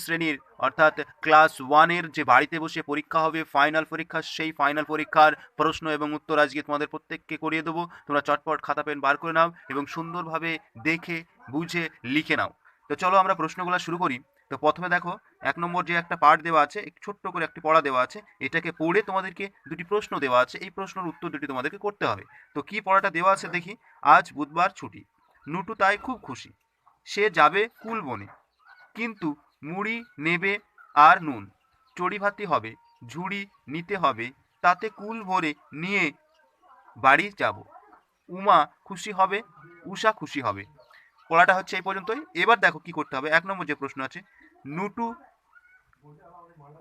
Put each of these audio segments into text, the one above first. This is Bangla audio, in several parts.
শ্রেণীর অর্থাৎ ক্লাস 1-এর যে বাড়িতে বসে পরীক্ষা হবে, ফাইনাল পরীক্ষা, সেই ফাইনাল পরীক্ষার প্রশ্ন এবং উত্তর আজকে তোমাদের প্রত্যেককে করিয়ে দেবো। তোমরা চটপট খাতা পেন বার করে নাও এবং সুন্দরভাবে দেখে বুঝে লিখে নাও। তো চলো আমরা প্রশ্নগুলো শুরু করি। তো প্রথমে দেখো 1 নম্বর যে একটা পার্ট দেওয়া আছে, ছোট্ট করে একটি পড়া দেওয়া আছে, এটাকে পড়ে তোমাদেরকে দুটি প্রশ্ন দেওয়া আছে, এই প্রশ্নের উত্তর দুটি তোমাদেরকে করতে হবে। তো কি পড়াটা দেওয়া আছে দেখি। আজ বুধবার ছুটি, নুটু তাই খুব খুশি, সে যাবে কুল বনে, কিন্তু মুড়ি নেবে আর নুন, চড়িভাতি হবে, ঝুড়ি নিতে হবে, তাতে কুল ভরে নিয়ে বাড়ি যাব, উমা খুশি হবে, উষা খুশি হবে। পড়াটা হচ্ছে এই পর্যন্তই। এবার দেখো কি করতে হবে। 1 নম্বর যে প্রশ্ন আছে, নুটু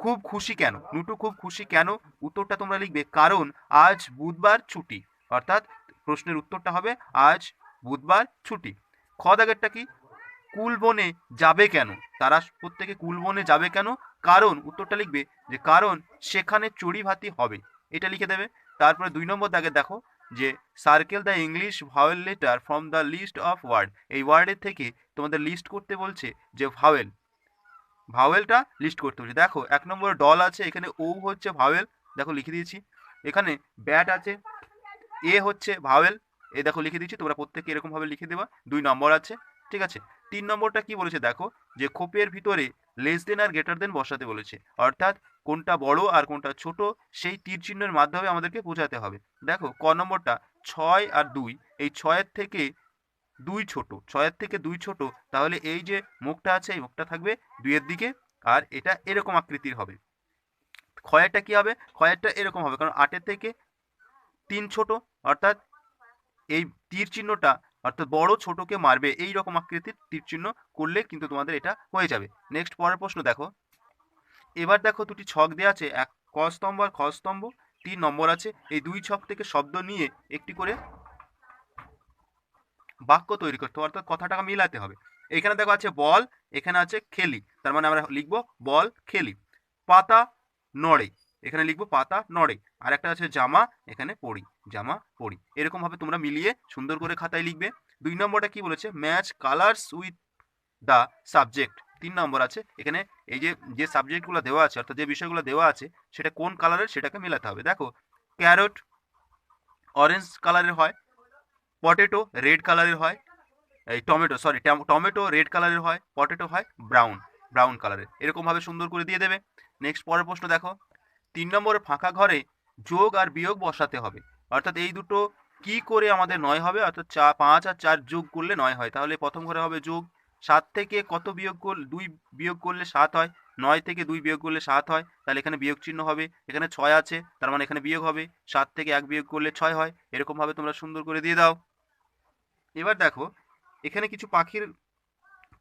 খুব খুশি কেন? নুটু খুব খুশি কেন? উত্তরটা তোমরা লিখবে কারণ আজ বুধবার ছুটি। অর্থাৎ প্রশ্নের উত্তরটা হবে আজ বুধবার ছুটি। খ দাগেরটা কি? কুলবনে যাবে কেন? তারা প্রত্যেকে কুলবনে যাবে কেন? কারণ উত্তরটা লিখবে যে কারণ সেখানে চড়িভাতি হবে, এটা লিখে দেবে। তারপরে 2 নম্বর দাগে দেখো যে circle the English vowel letter from the list of word, এই ওয়ার্ডের থেকে তোমাদের লিস্ট করতে বলছে যে ভাওয়েল, ভাওয়েলটা লিস্ট করতে বলছে। দেখো 1 নম্বরে ডল আছে, এখানে ও হচ্ছে ভাওয়েল, দেখো লিখে দিয়েছি। এখানে ব্যাট আছে, এ হচ্ছে ভাওয়েল, এ দেখো লিখে দিচ্ছি, তোমরা প্রত্যেকে এরকমভাবে লিখে দেবা। 2 নম্বর আছে, ঠিক আছে। 3 নম্বরটা কি বলেছে দেখো, যে খোপের ভিতরে লেস দেন আর গ্রেটার দেন বসাতে বলেছে, অর্থাৎ কোনটা বড় আর কোনটা ছোট সেই তীর চিহ্নের মাধ্যমে আমাদেরকে বোঝাতে হবে। দেখো ক নম্বরটা 6 আর 2, এই 6-এর থেকে 2 ছোট, 6-এর থেকে 2 ছোট, তাহলে এই যে মুখটা আছে এই মুখটা থাকবে 2-এর দিকে, আর এটা এরকম আকৃতির হবে। ক্ষয়েরটা কি হবে? ক্ষয়েরটা এরকম হবে, কারণ 8-এর থেকে 3 ছোট, অর্থাৎ এই তীর চিহ্নটা অর্থাৎ বড় ছোটকে মারবে এই রকম আকৃতির তীর চিহ্ন করলে কিন্তু তোমাদের এটা হয়ে যাবে। নেক্সট পরের প্রশ্ন দেখো। এবার দেখো দুটি ছক দেওয়া আছে, এক ক স্তম্ভ আর খ স্তম্ভ, 3 নম্বর আছে। এই 2 ছক থেকে শব্দ নিয়ে একটি করে বাক্য তৈরি করতে হবে, অর্থাৎ কথাটাকে মিলাতে হবে। এখানে দেখো আছে বল, এখানে আছে খেলি, তার মানে আমরা লিখবো বল খেলি। পাতা নড়ে, এখানে লিখবো পাতা নড়ে। আর একটা আছে জামা, এখানে পড়ি, জামা পড়ি। এরকম ভাবে তোমরা মিলিয়ে সুন্দর করে খাতায় লিখবে। 2 নম্বরটা কি বলেছে, match colours with the subject. 3 নম্বর আছে, এখানে এই যে যে সাবজেক্টগুলো দেওয়া আছে অর্থাৎ যে বিষয়গুলো দেওয়া আছে সেটা কোন কালারের সেটাকে মেলাতে হবে। দেখো ক্যারট অরেঞ্জ কালারের হয়, পটেটো রেড কালারের হয়, এই টমেটো রেড কালারের হয়, পটেটো হয় ব্রাউন কালারের। এরকমভাবে সুন্দর করে দিয়ে দেবে। নেক্সট পরের প্রশ্ন দেখো, 3 নম্বরে ফাঁকা ঘরে যোগ আর বিয়োগ বসাতে হবে, অর্থাৎ এই দুটো কি করে আমাদের 9 হবে, অর্থাৎ 5 আর 4 যোগ করলে 9 হয়, তাহলে প্রথম ঘরে হবে যোগ। 7 থেকে কত বিয়োগ করলে 2 বিয়োগ করলে 7 হয়, 9 থেকে 2 বিয়োগ করলে 7 হয়, তাহলে এখানে বিয়োগ চিহ্ন হবে। এখানে 6 আছে, তার মানে এখানে বিয়োগ হবে। 7 থেকে 1 বিয়োগ করলে 6 হয়। এরকমভাবে তোমরা সুন্দর করে দিয়ে দাও। এবার দেখো এখানে কিছু পাখির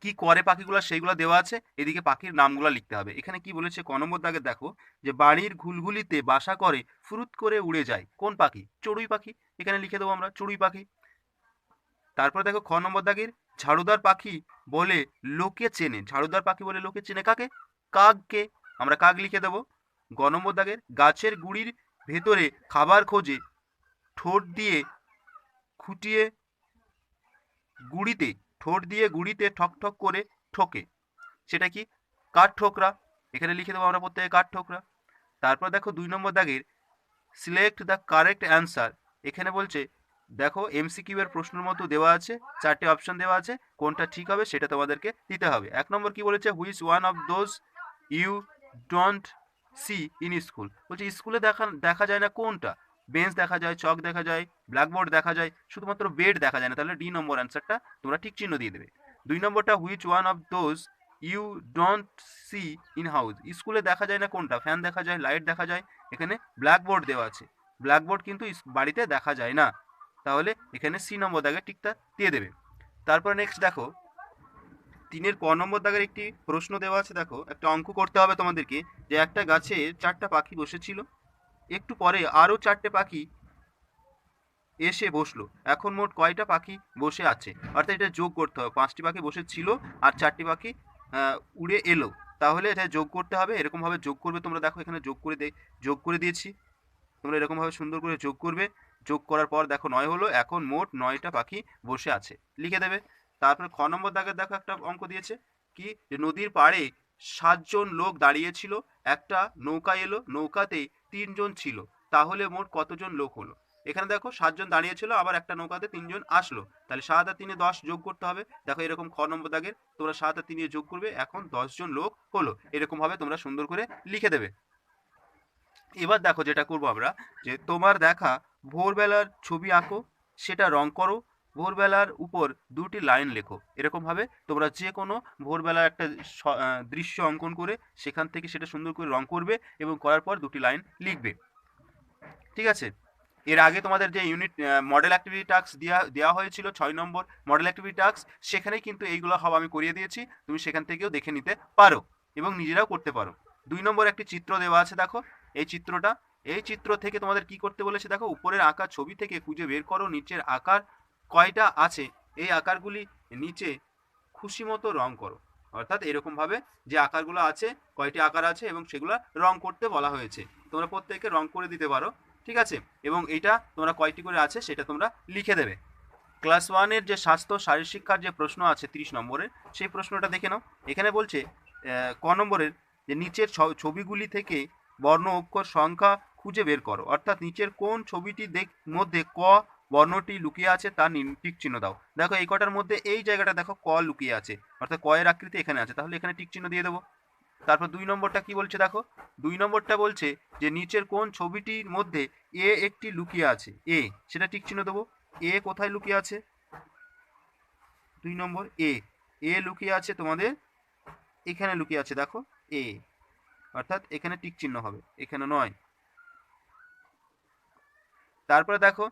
কি করে পাখিগুলো সেইগুলো দেওয়া আছে, এদিকে পাখির নামগুলো লিখতে হবে। এখানে কি বলেছে ক নম্বর দাগে দেখো, যে বাড়ির ঘুলঘুলিতে বাসা করে ফুরুত করে উড়ে যায় কোন পাখি? চড়ুই পাখি, এখানে লিখে দেবো আমরা চড়ুই পাখি। তারপর দেখো খ নম্বর দাগের, ঝাড়ুদার পাখি বলে লোকে চেনে, ঝাড়ুদার পাখি বলে লোকে চেনে কাকে? কাককে, আমরা কাক লিখে দেবো। গ নম্বর দাগের, গাছের গুড়ির ভেতরে খাবার খোঁজে ঠোঁট দিয়ে খুঁটিয়ে গুড়িতে, ঠোঁট দিয়ে গুড়িতে ঠক ঠক করে ঠোকে, সেটা কি? কাঠ ঠোকরা, এখানে লিখে দেবো আমরা প্রত্যেকে কাঠ ঠোকরা। তারপর দেখো 2 নম্বর দাগের, সিলেক্ট দ্য কারেক্ট অ্যান্সার, এখানে বলছে দেখো এমসিকিউ এর প্রশ্নের মতো দেওয়া আছে, 4টে অপশন দেওয়া আছে, কোনটা ঠিক হবে সেটা তোমাদেরকে দিতে হবে। 1 নম্বর কি বলেছে, which one of those you don't see in school, বলছে স্কুলে দেখা দেখা যায় না কোনটা? বেঞ্চ দেখা যায়, চক দেখা যায়, ব্ল্যাকবোর্ড দেখা যায়, শুধুমাত্র বেড দেখা যায় না, তাহলে ডি নম্বর অ্যান্সারটা তোমরা ঠিক চিহ্ন দিয়ে দেবে। 2 নম্বরটা, which one of those you don't see in house, স্কুলে দেখা যায় না কোনটা? ফ্যান দেখা যায়, লাইট দেখা যায়, এখানে ব্ল্যাকবোর্ড দেওয়া আছে, ব্ল্যাকবোর্ড কিন্তু বাড়িতে দেখা যায় না, তাহলে এখানে সি নম্বর দাগে টিকটা দিয়ে দেবে। তারপর নেক্সট দেখো 3-এর ক নম্বর দাগের একটি প্রশ্ন দেওয়া আছে, দেখো একটা অঙ্ক করতে হবে তোমাদেরকে, যে একটা গাছে 4টা পাখি বসেছিল, একটু পরে আরও 4টে পাখি এসে বসলো, এখন মোট কয়টা পাখি বসে আছে? অর্থাৎ এটা যোগ করতে হবে, 5টি পাখি বসে ছিল আর 4টি পাখি উড়ে এলো, তাহলে এটা যোগ করতে হবে। এরকমভাবে যোগ করবে তোমরা, দেখো এখানে যোগ করে দিয়েছি, তোমরা এরকমভাবে সুন্দর করে যোগ করবে। যোগ করার পর দেখো 9 হলো, এখন মোট 9টা পাখি বসে আছে, লিখে দেবে। তারপরে খ নম্বর দাগের দেখো একটা অঙ্ক দিয়েছে, কি যে নদীর পাড়ে 7 জন লোক দাঁড়িয়েছিল, একটা নৌকা এলো, নৌকাতে 3 জন ছিল, তাহলে মোট কতজন লোক হলো? এখানে দেখো 7 জন দাঁড়িয়েছিল, আবার একটা নৌকাতে 3 জন আসলো, তাহলে 7 আর 3 10 যোগ করতে হবে। দেখো এরকম খ নম্বর দাগের তোমরা 7 আর 3 যোগ করবে, এখন 10 জন লোক হলো, এরকম ভাবে তোমরা সুন্দর করে লিখে দেবে। এবার দেখো যেটা করবো আমরা, যে তোমার দেখা ভোরবেলার ছবি আঁকো, সেটা রং করো, ভোরবেলার উপর 2টি লাইন লেখো। এরকম ভাবে তোমরা যে কোনো ভোরবেলার একটা দৃশ্য অঙ্কন করে সেখান থেকে সেটা সুন্দর করে রং করবে এবং করার পর 2টি লাইন লিখবে। ঠিক আছে? এর আগে তোমাদের যে ইউনিট মডেল অ্যাক্টিভিটি টাস্ক দেওয়া হয়েছিল 6 নম্বর মডেল অ্যাক্টিভিটি টাস্ক, সেখানে কিন্তু এইগুলো সব আমি করিয়ে দিয়েছি, তুমি সেখান থেকেও দেখে নিতে পারো এবং নিজেরাও করতে পারো। 2 নম্বর একটি চিত্র দেওয়া আছে, দেখো এই চিত্রটা। এই চিত্র থেকে তোমাদের কি করতে বলেছে, দেখো উপরের আঁকা ছবি থেকে খুঁজে বের করো নিচের আকার কয়টা আছে, এই আকারগুলি নিচে খুশি মতো রং করো। অর্থাৎ এরকম ভাবে যে আকারগুলো আছে, কয়টি আকার আছে এবং সেগুলো রং করতে বলা হয়েছে, তোমরা প্রত্যেকে রং করে দিতে পারো। ঠিক আছে? এবং এইটা তোমরা কয়টি করে আছে সেটা তোমরা লিখে দেবে। ক্লাস 1-এর যে স্বাস্থ্য শারীর শিক্ষার যে প্রশ্ন আছে 30 নম্বরের, সেই প্রশ্নটা দেখে নাও। এখানে বলছে ক নম্বরের যে নিচের ছবিগুলি থেকে বর্ণ অক্ষর সংখ্যা খুঁজে বের করো। অর্থাৎ নিচের কোন ছবিটি মধ্যে ক বর্ণটি লুকিয়ে আছে তার টিক চিহ্ন দাও। দেখো এই কটার মধ্যে এই জায়গাটা দেখো ক লুকিয়ে আছে, অর্থাৎ ক এর আকৃতি এখানে আছে, তাহলে এখানে টিক চিহ্ন দিয়ে দেবো। তারপর 2 নম্বরটা কি বলছে, দেখো 2 নম্বরটা বলছে যে নিচের কোন ছবিটির মধ্যে এ একটি লুকিয়ে আছে, এ, সেটা টিক চিহ্ন দেবো। এ কোথায় লুকিয়ে আছে? 2 নম্বর এ, এ লুকিয়ে আছে তোমাদের এখানে লুকিয়ে আছে, দেখো এ, অর্থাৎ এখানে টিক চিহ্ন হবে, এখানে নয়। তারপরে দেখো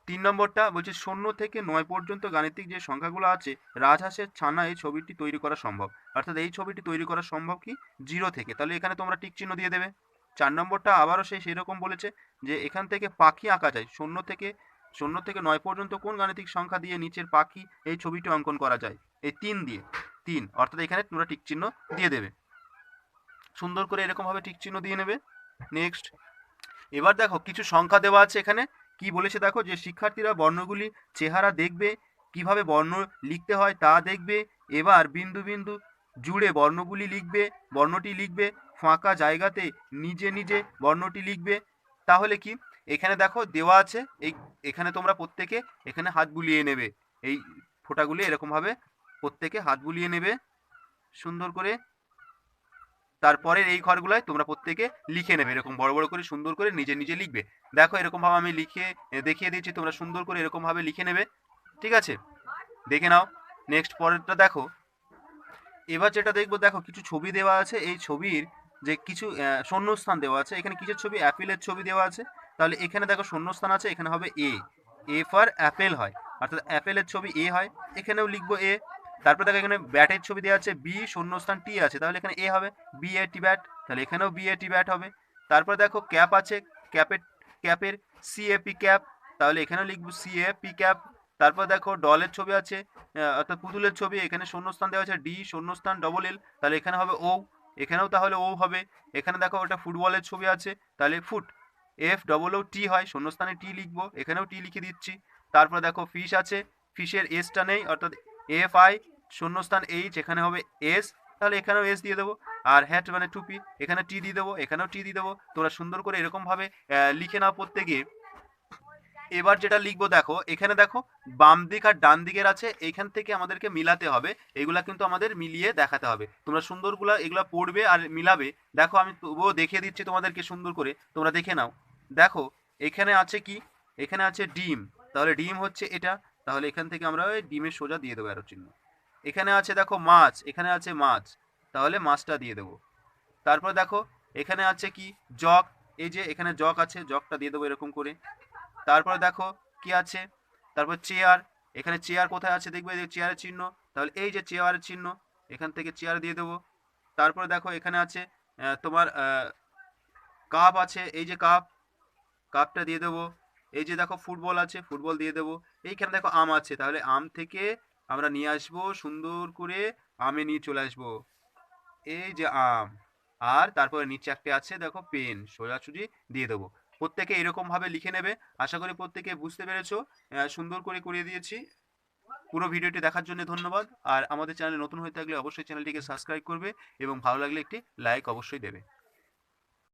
3 নম্বরটা বলছে 0 থেকে 9 পর্যন্ত গাণিতিক যে সংখ্যাগুলো আছে রাজহাঁসের ছানা এই ছবিটি তৈরি করা সম্ভব। অর্থাৎ এই ছবিটি তৈরি করা সম্ভব কি 0 থেকে, তাহলে এখানে তোমরা টিক চিহ্ন দিয়ে দেবে। 4 নম্বরটা আবারও সেই রকম বলেছে যে এখান থেকে পাখি আঁকা যায়, 0 থেকে 9 পর্যন্ত কোন গাণিতিক সংখ্যা দিয়ে নিচের পাখি এই ছবিটি অঙ্কন করা যায়? এই 3 দিয়ে, 3, অর্থাৎ এখানে তোমরা টিক চিহ্ন দিয়ে দেবে। সুন্দর করে এরকম ভাবে টিক চিহ্ন দিয়ে নেবে। নেক্সট, এবার দেখো কিছু সংখ্যা দেওয়া আছে এখানে। কি বলেছে দেখো, যে শিক্ষার্থীরা বর্ণগুলি চেহারা দেখবে, কিভাবে বর্ণ লিখতে হয় তা দেখবে, এবার বিন্দু বিন্দু জুড়ে বর্ণটি লিখবে, ফাঁকা জায়গাতে নিজে নিজে বর্ণটি লিখবে। তাহলে কি এখানে দেখো দেওয়া আছে, এখানে তোমরা প্রত্যেকে এখানে হাত বুলিয়ে নেবে, এই ফোঁটাগুলি এরকম ভাবে প্রত্যেকে হাত বুলিয়ে নেবে সুন্দর করে। তারপরের এই ঘরগুলোয় তোমরা প্রত্যেকে লিখে নেবে, এরকম বড় বড় করে সুন্দর করে নিজে নিজে লিখবে। দেখো এরকম ভাবে আমি লিখে দেখিয়ে দিয়েছি, তোমরা সুন্দর করে এরকম ভাবে লিখে নেবে। ঠিক আছে? দেখে নাও। নেক্সট পরেরটা দেখো। এবার যেটা দেখবো, দেখো কিছু ছবি দেওয়া আছে, এই ছবির যে কিছু শূন্যস্থান দেওয়া আছে। এখানে কিসের ছবি? অ্যাপেলের ছবি দেওয়া আছে, তাহলে এখানে দেখো শূন্যস্থান আছে, এখানে হবে এ, এ ফর অ্যাপেল হয়, অর্থাৎ অ্যাপেলের ছবি এ হয়, এখানেও লিখবো এ। তারপর দেখো এখানে ব্যাটের ছবি দেওয়া আছে, বি শূন্যস্থান টি আছে, তাহলে এখানে এ হবে, বি এ টি ব্যাট, তাহলে এখানেও বি এ টি ব্যাট হবে। তারপর দেখো ক্যাপ আছে, ক্যাপের সি এ পি ক্যাপ, তাহলে এখানেও লিখবো সি এ পি ক্যাপ। তারপর দেখো ডলের ছবি আছে, অর্থাৎ পুতুলের ছবি, এখানে শূন্যস্থান দেওয়া আছে ডি শূন্যস্থান ডবল এল, তাহলে এখানে হবে ও, এখানেও তাহলে ও হবে। এখানে দেখো ওটা ফুটবলের ছবি আছে, তাহলে ফুট, এফ ডবল ও টি হয়, শূন্যস্থানে টি লিখবো, এখানেও টি লিখে দিচ্ছি। তারপর দেখো ফিশ আছে, ফিশের এসটা নেই, অর্থাৎ এফ আই শূন্যস্থান এইচ, এখানে হবে এস, তাহলে এখানেও এস দিয়ে দেবো। আর হ্যাট মানে টুপি, এখানে টি দিয়ে দেবো, এখানেও টি দিয়ে দেবো। তোমরা সুন্দর করে এরকম ভাবে লিখে নাও প্রত্যেকে। এবার যেটা লিখবো, দেখো এখানে দেখো বাম দিক আর ডান দিকের আছে, এইখান থেকে আমাদেরকে মিলাতে হবে, এগুলা কিন্তু আমাদের মিলিয়ে দেখাতে হবে। তোমরা সুন্দরগুলা এগুলা পড়বে আর মিলাবে। দেখো আমি তবুও দেখিয়ে দিচ্ছি তোমাদেরকে সুন্দর করে, তোমরা দেখে নাও। দেখো এখানে আছে কি, এখানে আছে ডিম, তাহলে ডিম হচ্ছে এটা, তাহলে এখান থেকে আমরা ওই ডিমের সোজা দিয়ে দেবো অ্যারো চিহ্ন। এখানে আছে দেখো মাছ, এখানে আছে মাছ, তাহলে মাছটা দিয়ে দেবো। তারপর দেখো এখানে আছে কি জগ, এই যে এখানে জগ আছে, জগটা দিয়ে দেবো এরকম করে। তারপরে দেখো কি আছে, তারপর চেয়ার, এখানে চেয়ার কোথায় আছে দেখবে, চেয়ারের চিহ্ন, তাহলে এই যে চেয়ারের চিহ্ন, এখান থেকে চেয়ার দিয়ে দেবো। তারপরে দেখো এখানে আছে তোমার কাপ আছে, এই যে কাপ, কাপটা দিয়ে দেবো। এই যে দেখো ফুটবল আছে, ফুটবল দিয়ে দেবো। এইখানে দেখো আম আছে, তাহলে আম থেকে আমরা নিয়ে আসবো সুন্দর করে, আমে নিয়ে চলে আসবো, এই যে আম। আর তারপরে নিচে একটা আছে দেখো পেন, সোজাসুজি দিয়ে দেবো। প্রত্যেকে এরকম ভাবে লিখে নেবে। আশা করি প্রত্যেকে বুঝতে পেরেছো, সুন্দর করে করিয়ে দিয়েছি। পুরো ভিডিওটি দেখার জন্য ধন্যবাদ। আর আমাদের চ্যানেলে নতুন হয়ে থাকলে অবশ্যই চ্যানেলটিকে সাবস্ক্রাইব করবে এবং ভালো লাগলে একটি লাইক অবশ্যই দেবে।